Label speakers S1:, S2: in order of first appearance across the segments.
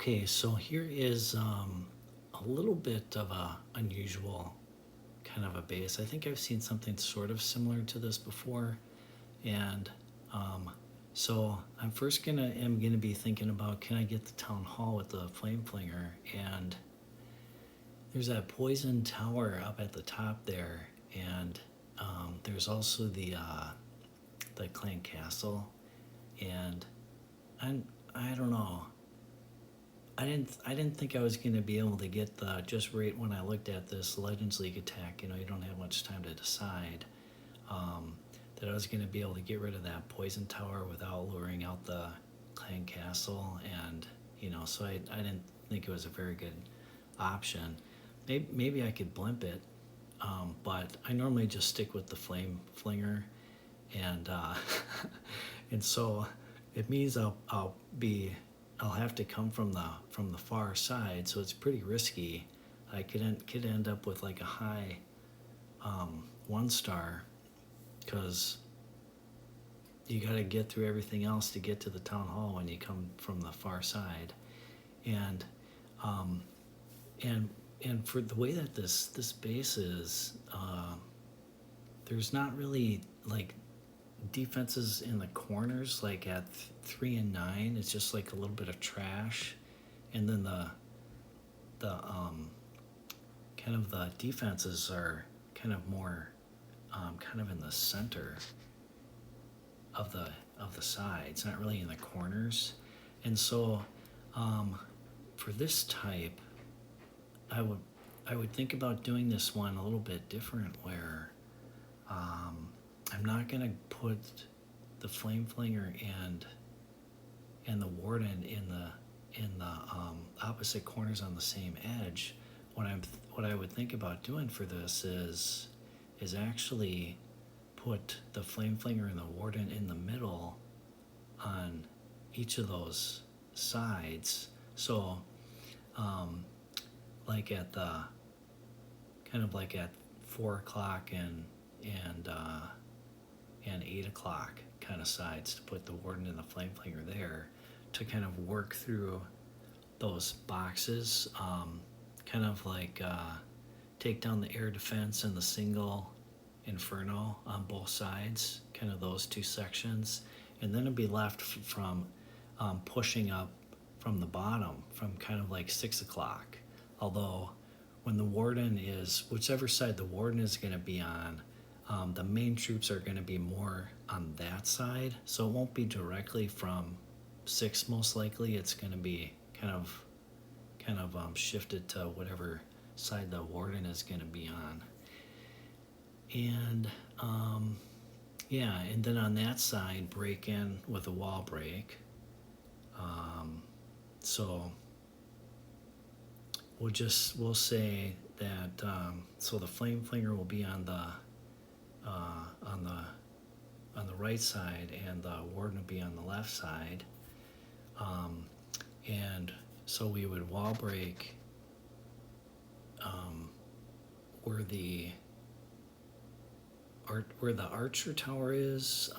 S1: Okay, so here is a little bit of a unusual kind of a base. I think I've seen something sort of similar to this before, and so I'm first gonna be thinking about, can I get the town hall with the flame flinger? And there's that poison tower up at the top there, and there's also the clan castle, and I don't know. I didn't think I was gonna be able to get the, just right when I looked at this Legends League attack. You know, you don't have much time to decide. That I was gonna be able to get rid of that poison tower without luring out the clan castle, and you know, so I didn't think it was a very good option. Maybe I could blimp it, but I normally just stick with the flame flinger, and and so it means I'll have to come from the far side, so it's pretty risky. I could end up with like a high 1-star, because you got to get through everything else to get to the town hall when you come from the far side, and and for the way that this base is, there's not really like defenses in the corners. Like at 3 and 9, it's just like a little bit of trash, and then the kind of the defenses are kind of more kind of in the center of the sides, not really in the corners. And so for this type, I would think about doing this one a little bit different, where I'm not gonna put the flame flinger and the warden in the opposite corners on the same edge. What I would think about doing for this is actually put the flame flinger and the warden in the middle on each of those sides. So like at the kind of like at 4 o'clock and 8 o'clock kind of sides, to put the warden and the flame flinger there, to kind of work through those boxes, kind of like take down the air defense and the single inferno on both sides, kind of those two sections, and then it'd be left from pushing up from the bottom, from kind of like 6 o'clock. Although when the warden is, whichever side the warden is going to be on, the main troops are going to be more on that side, so it won't be directly from 6. Most likely it's going to be kind of shifted to whatever side the warden is going to be on. And yeah, and then on that side, break in with a wall break. So we'll say that so the flame flinger will be on the right side, and the warden will be on the left side, and so we would wall break where the archer tower is,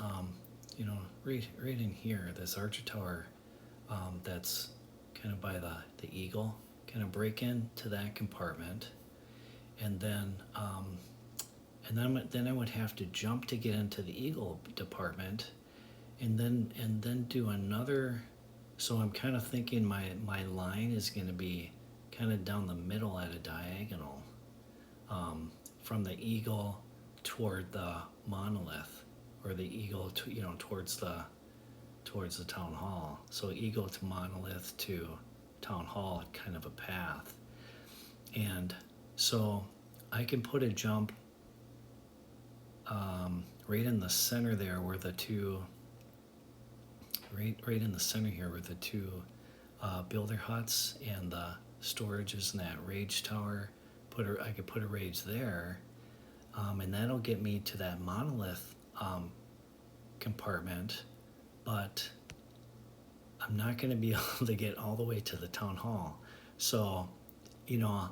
S1: you know, right in here, this archer tower, that's kind of by the eagle, kind of break into that compartment, and then then I would have to jump to get into the eagle department, and then do another. So I'm kind of thinking my line is going to be kind of down the middle at a diagonal, from the eagle toward the monolith, or the eagle to, you know, towards the town hall. So eagle to monolith to town hall, kind of a path. And so I can put a jump right in the center there, where the two right in the center here, where the two builder huts and the storages in that rage tower. I could put a rage there, and that'll get me to that monolith compartment, but I'm not going to be able to get all the way to the town hall. So, you know,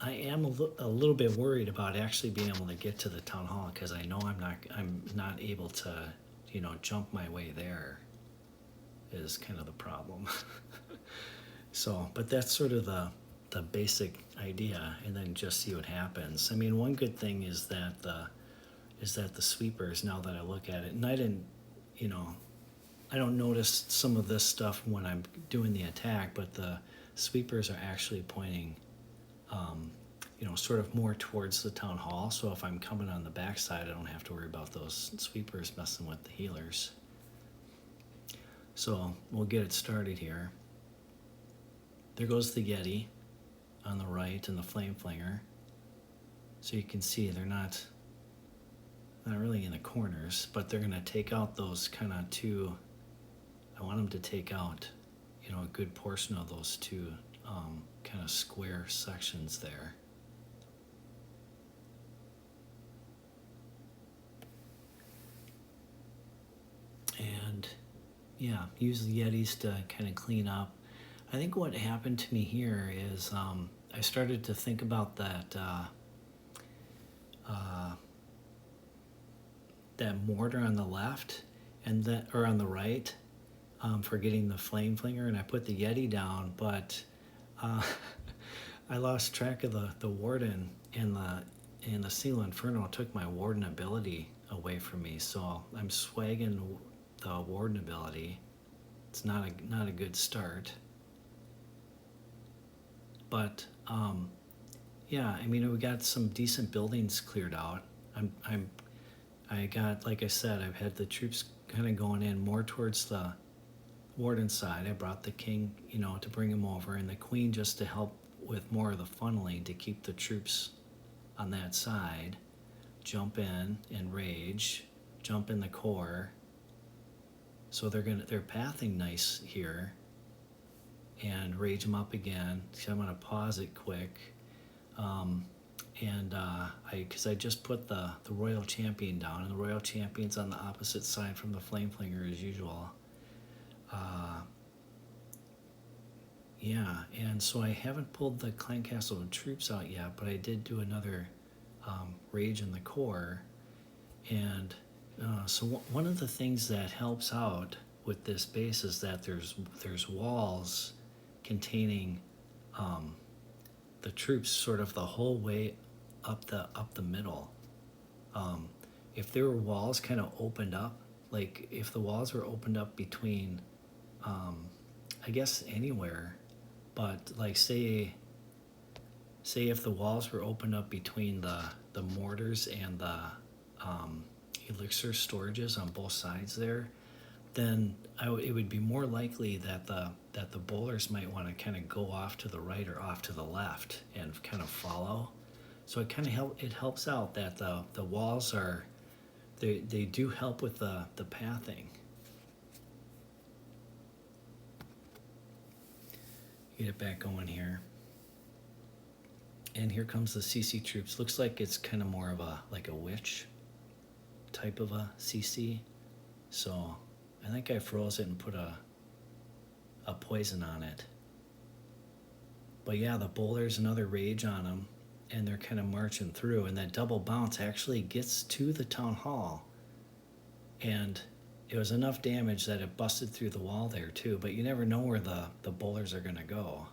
S1: I am a little bit worried about actually being able to get to the town hall, because I know I'm not able to, you know, jump my way there, is kind of the problem. So, but that's sort of the basic idea, and then just see what happens. I mean, one good thing is that the sweepers, now that I look at it, and I didn't, you know, I don't notice some of this stuff when I'm doing the attack, but the sweepers are actually pointing, you know, sort of more towards the town hall. So if I'm coming on the backside, I don't have to worry about those sweepers messing with the healers. So we'll get it started here. There goes the Yeti on the right and the Flame Flinger. So you can see they're not really in the corners, but they're going to take out those kind of two. I want them to take out, you know, a good portion of those two kind of square sections there. And yeah, use the Yetis to kind of clean up. I think what happened to me here is I started to think about that that mortar on the left and that, or on the right, for getting the Flame Flinger, and I put the Yeti down, but I lost track of the warden, and the Seal Inferno took my warden ability away from me, so I'm swagging the warden ability. It's not a good start. But yeah, I mean, we got some decent buildings cleared out. I got, like I said, I've had the troops kind of going in more towards the warden side. I brought the king, you know, to bring him over, and the queen just to help with more of the funneling to keep the troops on that side. Jump in and rage, jump in the core. So they're pathing nice here, and rage them up again. So I'm gonna pause it quick, because I just put the royal champion down, and the royal champion's on the opposite side from the Flame Flinger as usual. Yeah, and so I haven't pulled the Clan Castle troops out yet, but I did do another rage in the core. And so one of the things that helps out with this base is that there's walls containing the troops sort of the whole way up the middle. If there were walls kind of opened up, like if the walls were opened up between, I guess anywhere, but like say if the walls were opened up between the mortars and the elixir storages on both sides there, then it would be more likely that the bowlers might want to kind of go off to the right or off to the left and kind of follow. So it kind of helps out that the walls are, they do help with the pathing. Get it back going here. And here comes the CC troops. Looks like it's kind of more of like a witch type of a CC. So I think I froze it and put a poison on it. But yeah, the bowlers, another rage on them, and they're kind of marching through, and that double bounce actually gets to the town hall. And it was enough damage that it busted through the wall there too, but you never know where the bowlers are gonna go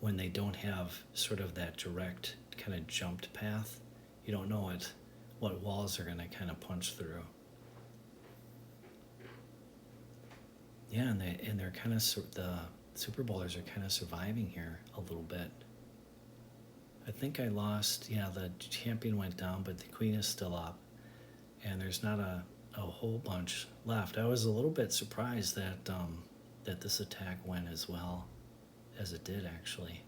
S1: when they don't have sort of that direct kind of jumped path. You don't know what walls are gonna kind of punch through. Yeah, and they're kind of, the super bowlers are kind of surviving here a little bit. I think I lost, yeah, the champion went down, but the queen is still up, and there's not a whole bunch left. I was a little bit surprised that that this attack went as well as it did, actually.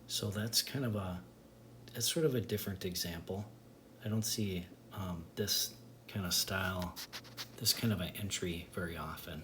S1: So that's kind of it's sort of a different example. I don't see this kind of style, this kind of an entry very often.